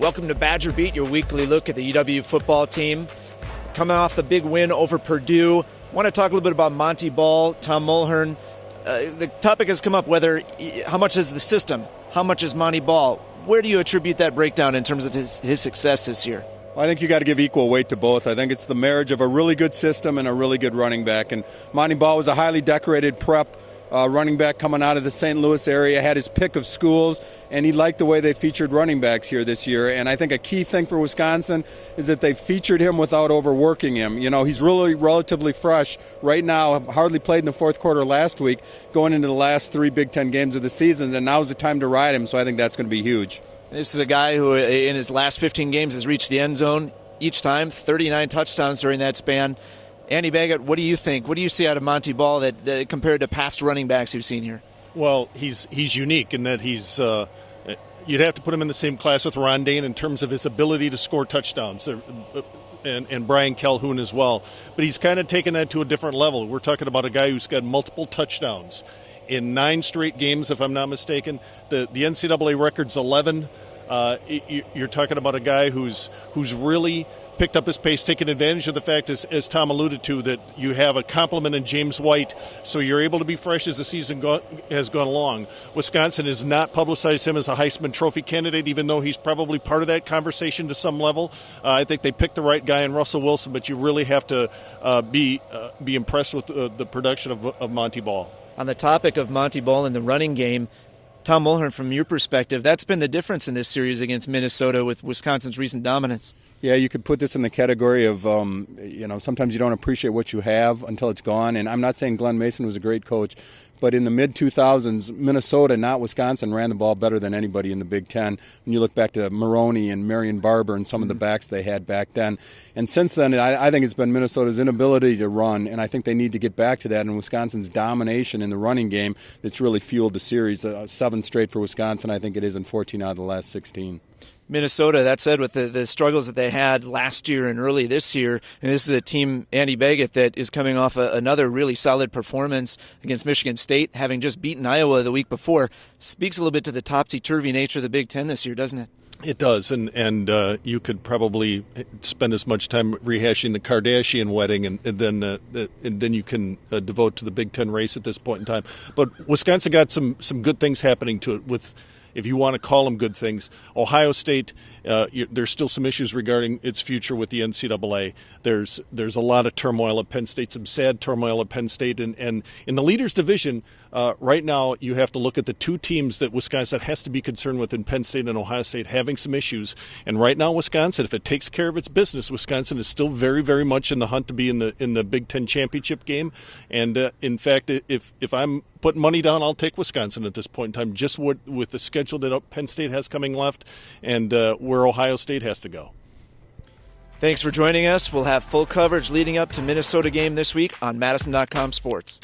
Welcome to BadgerBeat, your weekly look at the UW football team. Coming off the big win over Purdue, I want to talk a little bit about Monty Ball, Tom Mulhern. The topic has come up how much is the system, how much is Monty Ball? Where do you attribute that breakdown in terms of his success this year? Well, I think you got to give equal weight to both. I think it's the marriage of a really good system and a really good running back. And Monty Ball was a highly decorated prep running back coming out of the St. Louis area, had his pick of schools, and he liked the way they featured running backs here this year. And I think a key thing for Wisconsin is that they featured him without overworking him. You know, he's really relatively fresh right now, hardly played in the fourth quarter last week, going into the last 3 Big Ten games of the season, and now's the time to ride him, so I think that's going to be huge. This is a guy who in his last 15 games has reached the end zone each time, 39 touchdowns during that span. Andy Baggett, what do you think? What do you see out of Monty Ball that compared to past running backs you've seen here? Well, he's unique in that he's you'd have to put him in the same class with Ron Dane in terms of his ability to score touchdowns, and Brian Calhoun as well. But he's kind of taken that to a different level. We're talking about a guy who's got multiple touchdowns in 9 straight games, if I'm not mistaken. The NCAA record's 11. You're talking about a guy who's really picked up his pace, taking advantage of the fact, as Tom alluded to, that you have a complement in James White, so you're able to be fresh as the season has gone along. Wisconsin has not publicized him as a Heisman Trophy candidate, even though he's probably part of that conversation to some level. I think they picked the right guy in Russell Wilson, but you really have to be impressed with the production of Monty Ball. On the topic of Monty Ball in the running game, Tom Mulhern, from your perspective, that's been the difference in this series against Minnesota with Wisconsin's recent dominance. Yeah, you could put this in the category of, sometimes you don't appreciate what you have until it's gone. And I'm not saying Glenn Mason was a great coach, but in the mid-2000s, Minnesota, not Wisconsin, ran the ball better than anybody in the Big Ten. When you look back to Maroney and Marion Barber and some of the backs they had back then. And since then, I think it's been Minnesota's inability to run, and I think they need to get back to that. And Wisconsin's domination in the running game that's really fueled the series. 7 straight for Wisconsin, I think it is, and 14 out of the last 16. Minnesota, that said, with the struggles that they had last year and early this year, and this is a team, Andy Baggett, that is coming off another really solid performance against Michigan State, having just beaten Iowa the week before, speaks a little bit to the topsy-turvy nature of the Big Ten this year, doesn't it? It does, and you could probably spend as much time rehashing the Kardashian wedding, and then you can devote to the Big Ten race at this point in time. But Wisconsin got some good things happening to it with, if you want to call them good things. Ohio State, there's still some issues regarding its future with the NCAA. There's a lot of turmoil at Penn State, some sad turmoil at Penn State. And in the leaders division, right now you have to look at the 2 teams that Wisconsin has to be concerned with in Penn State and Ohio State having some issues. And right now Wisconsin, if it takes care of its business, Wisconsin is still very, very much in the hunt to be in the Big Ten championship game. And in fact, if I'm putting money down, I'll take Wisconsin at this point in time, just with the schedule that Penn State has coming left and where Ohio State has to go. Thanks for joining us. We'll have full coverage leading up to Minnesota game this week on madison.com Sports.